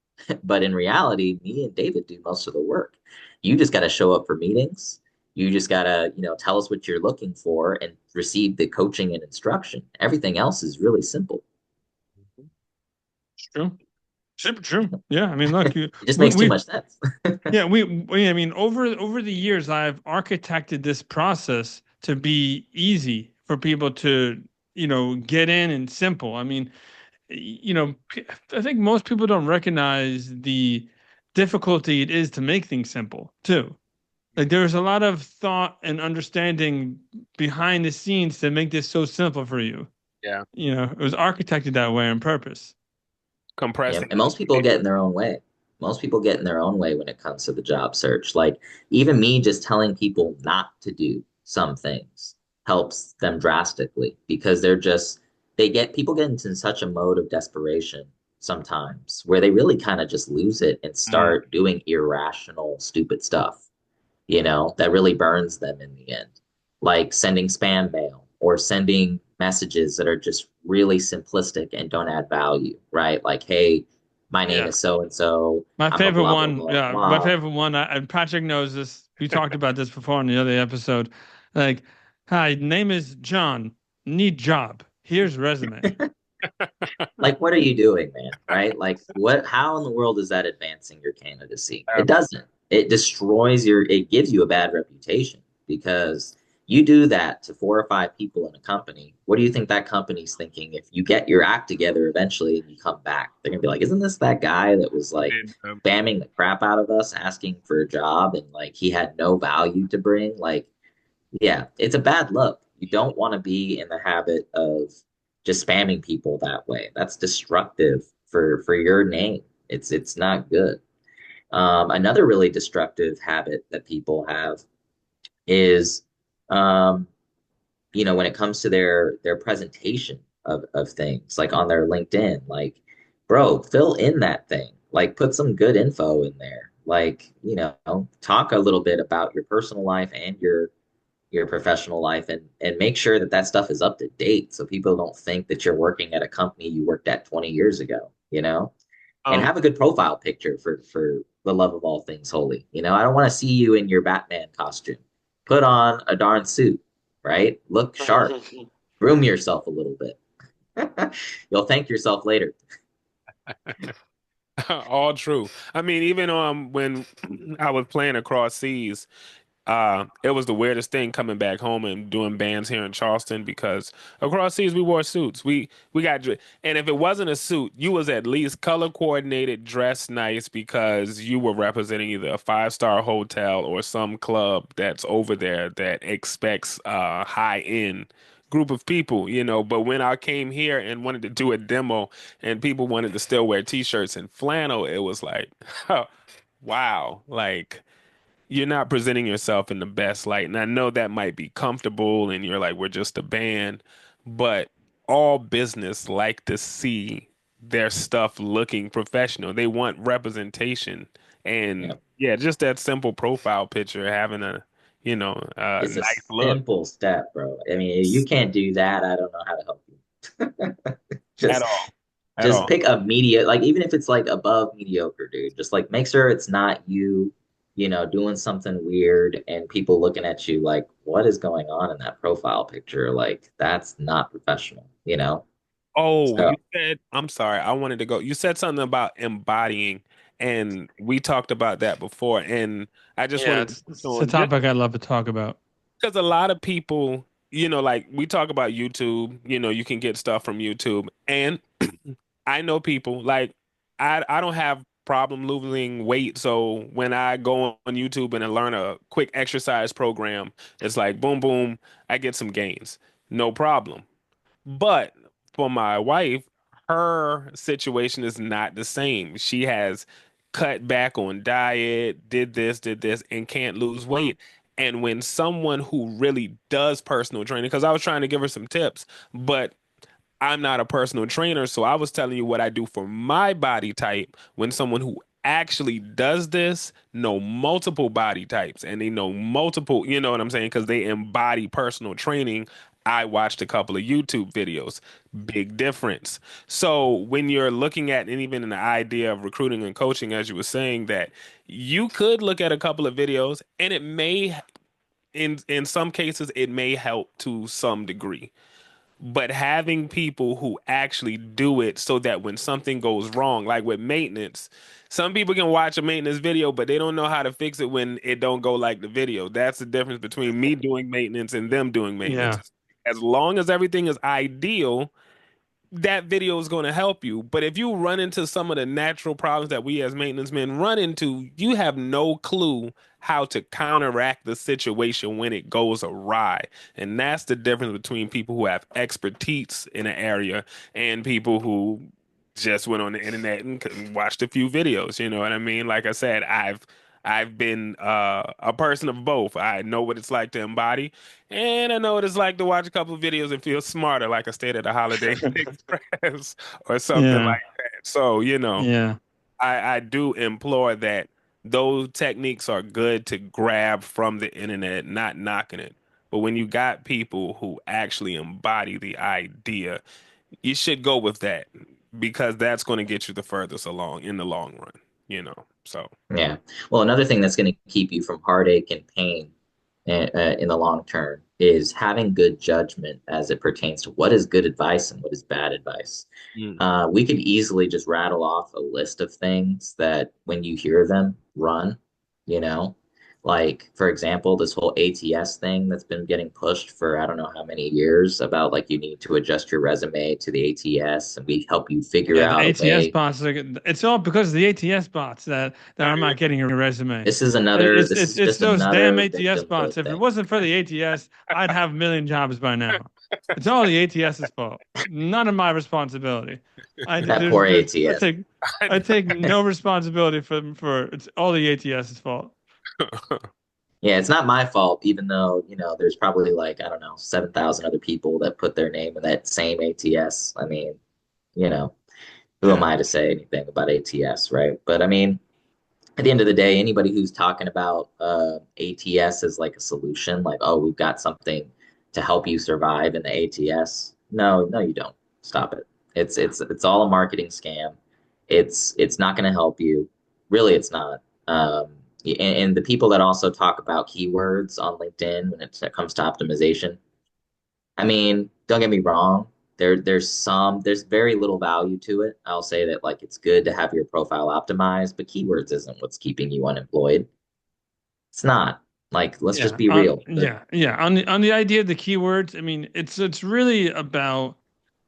But in reality, me and David do most of the work. You just got to show up for meetings. You just got to, tell us what you're looking for and receive the coaching and instruction. Everything else is really simple. It's true. Super true. Yeah. I mean, look, It just makes too we much sense. yeah, I mean, over the years, I've architected this process to be easy for people to, get in and simple. I mean, I think most people don't recognize the difficulty it is to make things simple too. Like there's a lot of thought and understanding behind the scenes to make this so simple for you. Yeah. It was architected that way on purpose. Yeah, Compressing and the most people information. get in their own way. Most people get in their own way when it comes to the job search. Like even me just telling people not to do some things helps them drastically because people get into such a mode of desperation sometimes where they really kind of just lose it and Mm, start doing irrational, stupid stuff, that really burns them in the end. Like sending spam mail or sending messages that are just really simplistic and don't add value, right? Like, hey, my name Yeah. is so and so. My I'm a favorite blah, blah, one, blah, yeah, my blah. favorite one, and Patrick knows this. We talked about this before in the other episode. Like, hi, name is John. Need job. Here's resume. Like, what are you doing, man? Right? Like, how in the world is that advancing your candidacy? uh, It doesn't. It gives you a bad reputation because you do that to 4 or 5 people in a company. What do you think that company's thinking if you get your act together eventually and you come back? They're gonna be like, isn't this that guy that was like and, spamming the crap out of us asking for a job and like he had no value to bring? Like, yeah, it's a bad look. You don't want to be in the habit of just spamming people that way. That's destructive for your name. It's not good. Another really destructive habit that people have is, um, when it comes to their presentation of things, like on their LinkedIn, like, bro, fill in that thing. Like, put some good info in there. Like, talk a little bit about your personal life and your professional life and make sure that that stuff is up to date so people don't think that you're working at a company you worked at 20 years ago, and um, have a good profile picture for the love of all things holy. I don't want to see you in your Batman costume. Put on a darn suit, right? Look sharp. Groom yourself a little bit. You'll thank yourself later. all true. I mean, even when I was playing across seas, it was the weirdest thing coming back home and doing bands here in Charleston because across seas we wore suits. We got and if it wasn't a suit, you was at least color coordinated, dressed nice because you were representing either a five-star hotel or some club that's over there that expects a high-end group of people, But when I came here and wanted to do a demo and people wanted to still wear t-shirts and flannel, it was like, wow, like you're not presenting yourself in the best light. And I know that might be comfortable and you're like, we're just a band, but all business like to see their stuff looking professional. They want representation. Yeah. And yeah, just that simple profile picture, having a It's a nice look simple step, bro. I mean, if you can't do that, I don't know how to help you. at Just all, at just all. pick a like even if it's like above mediocre, dude. Just like make sure it's not you, doing something weird and people looking at you like, what is going on in that profile picture? Like that's not professional, Oh, So you said, I'm sorry, I wanted to go. You said something about embodying, and we talked about that before. And I just Yeah, wanted to it's touch a on just topic I love to talk about. because a lot of people, like we talk about YouTube, you can get stuff from YouTube. And I know people like I don't have problem losing weight. So when I go on YouTube and I learn a quick exercise program, it's like boom, boom, I get some gains. No problem. But for my wife, her situation is not the same. She has cut back on diet, did this, and can't lose weight. And when someone who really does personal training, because I was trying to give her some tips, but I'm not a personal trainer, so I was telling you what I do for my body type when someone who actually does this know multiple body types and they know multiple, you know what I'm saying? Because they embody personal training. I watched a couple of YouTube videos. Big difference. So when you're looking at and even an idea of recruiting and coaching, as you were saying, that you could look at a couple of videos and it may in some cases it may help to some degree, but having people who actually do it so that when something goes wrong, like with maintenance, some people can watch a maintenance video, but they don't know how to fix it when it don't go like the video. That's the difference between me doing maintenance and them doing maintenance. Yeah. As long as everything is ideal, that video is going to help you. But if you run into some of the natural problems that we as maintenance men run into, you have no clue how to counteract the situation when it goes awry. And that's the difference between people who have expertise in an area and people who just went on the internet and watched a few videos. You know what I mean? Like I said, I've been a person of both. I know what it's like to embody, and I know what it's like to watch a couple of videos and feel smarter, like I stayed at a Holiday Inn Express or something Yeah. like that. So, Yeah. I do implore that those techniques are good to grab from the internet, not knocking it. But when you got people who actually embody the idea, you should go with that because that's going to get you the furthest along in the long run. So, yeah. Well, another thing that's going to keep you from heartache and pain in the long term is having good judgment as it pertains to what is good advice and what is bad advice. mm. We could easily just rattle off a list of things that when you hear them, run, you know, like for example, this whole ATS thing that's been getting pushed for I don't know how many years about like you need to adjust your resume to the ATS and we help you figure Yeah, the out a ATS way. bots, like, it's all because of the ATS bots that I'm not getting a resume. This is It's just those damn another ATS victimhood bots. If it thing. wasn't for the ATS, I'd have a million jobs by now. It's all the ATS's fault. None of my responsibility. That poor ATS. I take no responsibility for it's all the ATS's fault. Yeah, it's not my fault, even though, there's probably like, I don't know, 7,000 other people that put their name in that same ATS. I mean, you know, who am Yeah. I to say anything about ATS, right? But I mean, at the end of the day, anybody who's talking about ATS as like a solution, like, oh, we've got something to help you survive in the ATS. No, no, you don't. Stop it. It's all a marketing scam. It's not going to help you. Really, it's not. And the people that also talk about keywords on LinkedIn when it comes to optimization, I mean, don't get me wrong. There's very little value to it. I'll say that like it's good to have your profile optimized, but keywords isn't what's keeping you unemployed. It's not. Like, let's just Yeah, be real. yeah. On the idea of the keywords, I mean, it's really about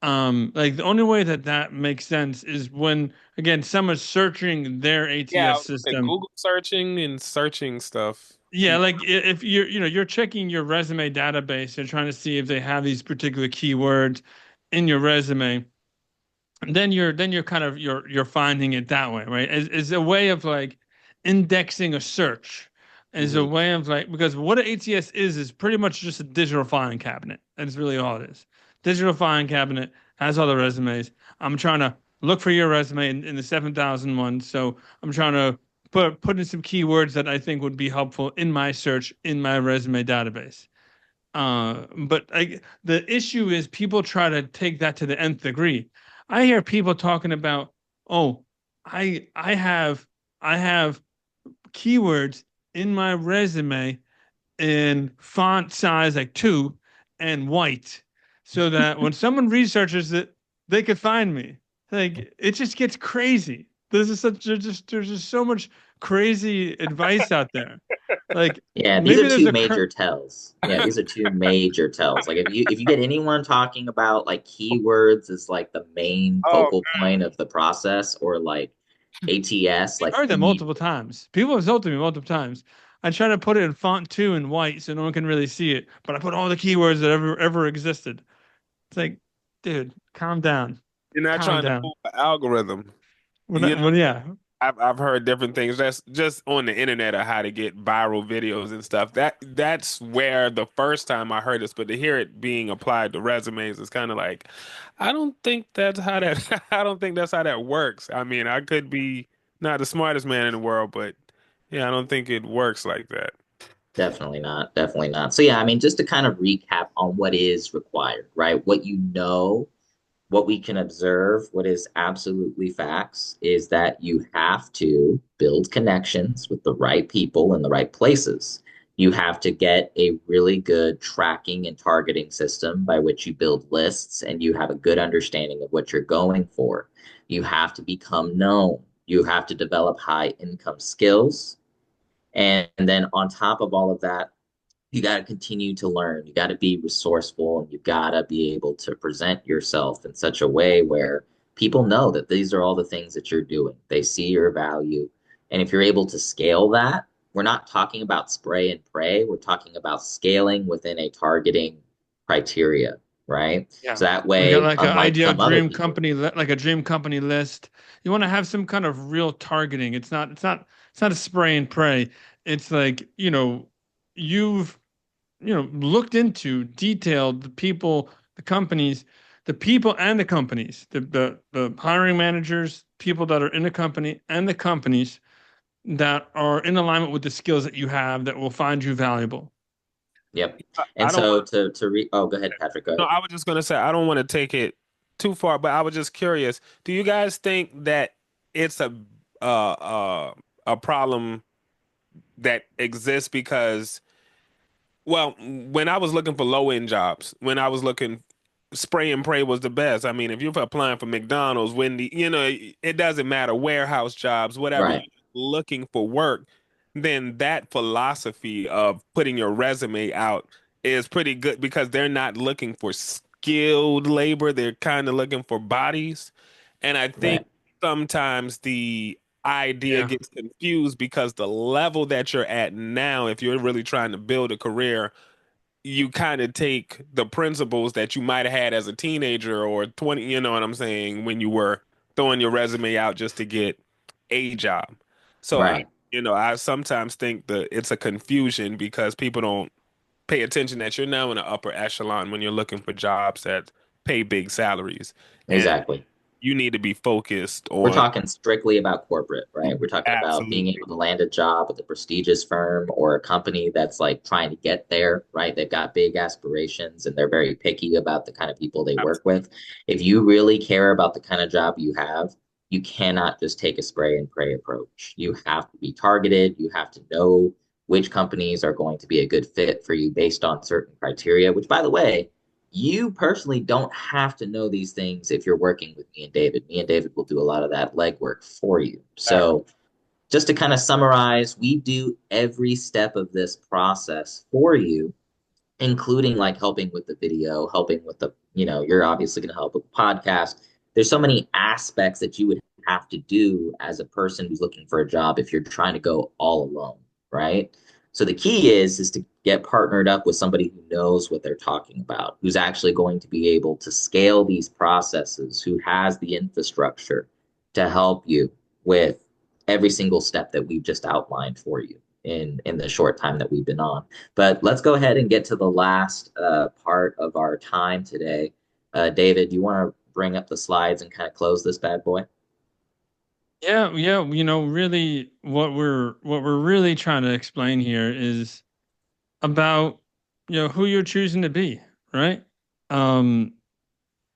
like the only way that makes sense is when again someone's searching their Yeah, I ATS was gonna say system. Google searching and searching stuff. Yeah, like if you're checking your resume database and trying to see if they have these particular keywords in your resume, then you're kind of you're finding it that way, right? As a way of like indexing a search, as a Hmm. way of like because what an ATS is pretty much just a digital filing cabinet. That's really all it is. Digital filing cabinet has all the resumes. I'm trying to look for your resume in the 7,001. So I'm trying to put in some keywords that I think would be helpful in my search in my resume database. But the issue is people try to take that to the nth degree. I hear people talking about, oh, I have keywords in my resume in font size like 2 and white, so that when someone researches it, they could find me. Like it just gets crazy. There's just so much crazy advice out there. Like Yeah, these are maybe there's two a major tells. Yeah, these are two major tells. Like if you get anyone talking about like keywords as like the main Oh, focal point of the process, or like ATS, I've like heard that immediate. multiple times. People have told to me multiple times. I try to put it in font two in white so no one can really see it, but I put all the keywords that ever existed. It's like, dude, calm down, you're not calm trying to down. fool the algorithm. You know, Well, yeah, I've heard different things that's just on the internet of how to get viral videos and stuff. That's where the first time I heard this, but to hear it being applied to resumes is kind of like, I don't think that's how that I don't think that's how that works. I mean, I could be not the smartest man in the world, but yeah, I don't think it works like that. Definitely not. Definitely not. So yeah, I mean, just to kind of recap on what is required, right? What you know, what we can observe, what is absolutely facts is that you have to build connections with the right people in the right places. You have to get a really good tracking and targeting system by which you build lists and you have a good understanding of what you're going for. You have to become known. You have to develop high income skills. And then on top of all of that, you got to continue to learn. You got to be resourceful and you got to be able to present yourself in such a way where people know that these are all the things that you're doing. They see your value. And if you're able to scale that, we're not talking about spray and pray. We're talking about scaling within a targeting criteria, right? yeah. So that We got way, like an unlike ideal some other dream people, company, like a dream company list. You want to have some kind of real targeting. It's not a spray and pray. It's like, you've looked into detailed the people, the companies, the people and the companies, the hiring managers, people that are in the company and the companies that are in alignment with the skills that you have that will find you valuable. yep. I And don't so want to oh, go ahead, Patrick, go no, ahead. I was just gonna say I don't want to take it too far, but I was just curious. Do you guys think that it's uh uh a problem that exists because well, when I was looking for low end jobs, when I was looking, spray and pray was the best. I mean, if you're applying for McDonald's, Wendy, it doesn't matter, warehouse jobs, whatever, you're Right, looking for work, then that philosophy of putting your resume out is pretty good because they're not looking for skilled labor. They're kind of looking for bodies. And I think right, sometimes the idea Yeah. gets confused because the level that you're at now, if you're really trying to build a career, you kind of take the principles that you might have had as a teenager or 20, you know what I'm saying, when you were throwing your resume out just to get a job. So right. I sometimes think that it's a confusion because people don't pay attention that you're now in the upper echelon when you're looking for jobs that pay big salaries. And Exactly. you need to be focused We're on talking strictly about corporate, right? We're talking about being absolutely. able to land a job with a prestigious firm or a company that's like trying to get there, right? They've got big aspirations and they're very picky about the kind of people they work with. If you really care about the kind of job you have, you cannot just take a spray and pray approach. You have to be targeted. You have to know which companies are going to be a good fit for you based on certain criteria, which, by the way, you personally don't have to know these things if you're working with me and David. Me and David will do a lot of that legwork for you. So, just to kind of summarize, we do every step of this process for you, including like helping with the video, helping with you're obviously going to help with the podcast. There's so many aspects that you would have to do as a person who's looking for a job if you're trying to go all alone, right? So the key is to get partnered up with somebody who knows what they're talking about, who's actually going to be able to scale these processes, who has the infrastructure to help you with every single step that we've just outlined for you in the short time that we've been on. But let's go ahead and get to the last part of our time today. David, do you want to bring up the slides and kind of close this bad boy? Yeah, yeah, really what we're really trying to explain here is about who you're choosing to be, right? Um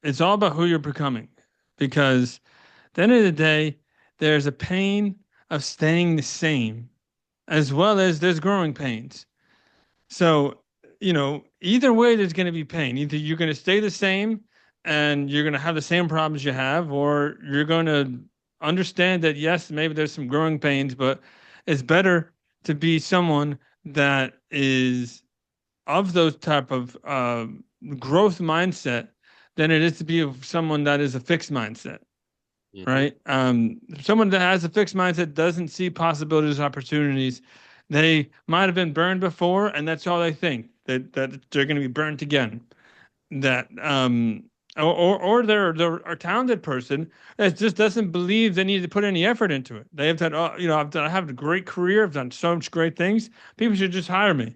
it's all about who you're becoming because at the end of the day, there's a pain of staying the same as well as there's growing pains. So, either way there's going to be pain. Either you're going to stay the same and you're going to have the same problems you have, or you're going to understand that yes, maybe there's some growing pains, but it's better to be someone that is of those type of growth mindset than it is to be of someone that is a fixed mindset, Hmm. right? Someone that has a fixed mindset doesn't see possibilities, opportunities. They might have been burned before, and that's all they think, that they're going to be burnt again. That or they're a talented person that just doesn't believe they need to put any effort into it. They have done, I have a great career. I've done so much great things. People should just hire me.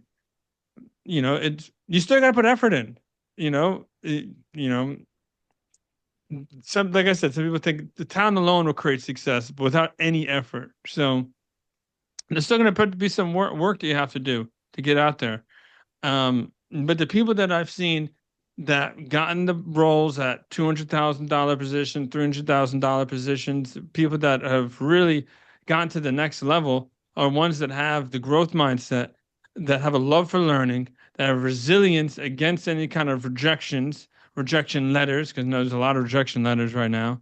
It's you still got to put effort in. Some like I said, some people think the talent alone will create success, but without any effort. So there's still going to be some work that you have to do to get out there. But the people that I've seen that gotten the roles at $200,000 position, $300,000 positions, people that have really gotten to the next level are ones that have the growth mindset, that have a love for learning, that have resilience against any kind of rejection letters, because there's a lot of rejection letters right now.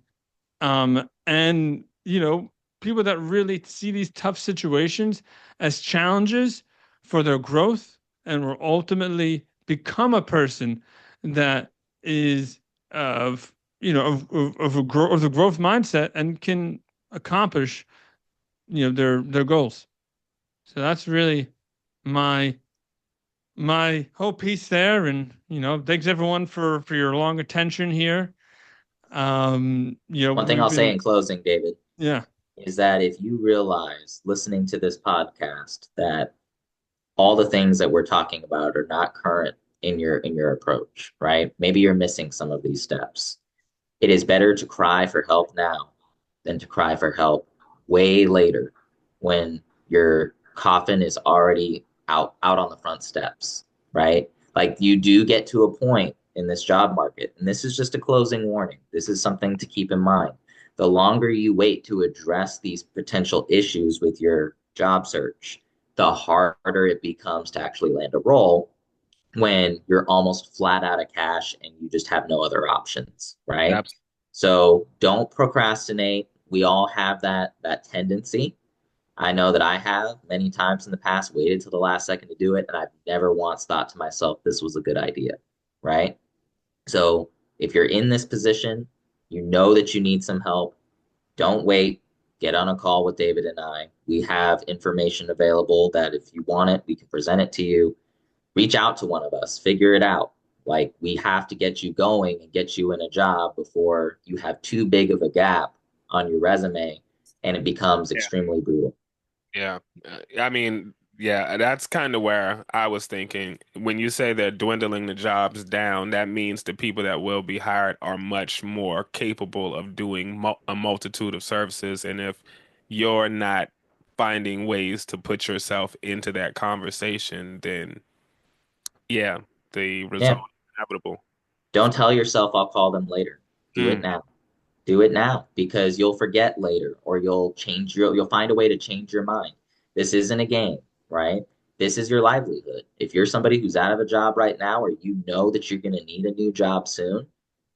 And people that really see these tough situations as challenges for their growth and will ultimately become a person that is of the growth mindset and can accomplish their goals. So that's really my my whole piece there. And thanks everyone for your long attention here. One thing We've I'll say been in closing, David, yeah. is that if you realize listening to this podcast that all the things that we're talking about are not current in your approach, right? Maybe you're missing some of these steps. It is better to cry for help now than to cry for help way later when your coffin is already out on the front steps, right? Like you do get to a point in this job market, and this is just a closing warning. This is something to keep in mind. The longer you wait to address these potential issues with your job search, the harder it becomes to actually land a role when you're almost flat out of cash and you just have no other options, right? Abs- So don't procrastinate. We all have that tendency. I know that I have many times in the past waited till the last second to do it, and I've never once thought to myself this was a good idea, right? So if you're in this position, you know that you need some help. Don't wait. Get on a call with David and I. We have information available that if you want it, we can present it to you. Reach out to one of us, figure it out. Like we have to get you going and get you in a job before you have too big of a gap on your resume and it becomes Yeah. extremely brutal. Yeah. I mean, yeah, that's kind of where I was thinking. When you say they're dwindling the jobs down, that means the people that will be hired are much more capable of doing a multitude of services. And if you're not finding ways to put yourself into that conversation, then yeah, the result Yeah. is inevitable. Don't tell yourself I'll call them later. Do it Mm, now. Do it now because you'll forget later or you'll find a way to change your mind. This isn't a game, right? This is your livelihood. If you're somebody who's out of a job right now or you know that you're going to need a new job soon,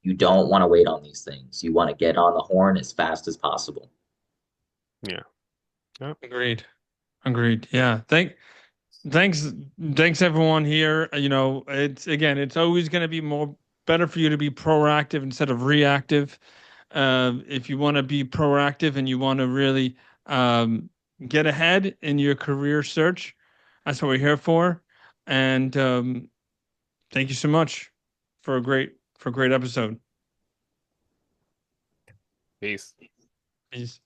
you don't want to wait on these things. You want to get on the horn as fast as possible. yeah. Yep. Agreed. Agreed. Yeah. Thanks, thanks everyone here. It's always going to be more better for you to be proactive instead of reactive. If you want to be proactive and you want to really um, get ahead in your career search, that's what we're here for. And thank you so much for a great episode. Peace. Peace.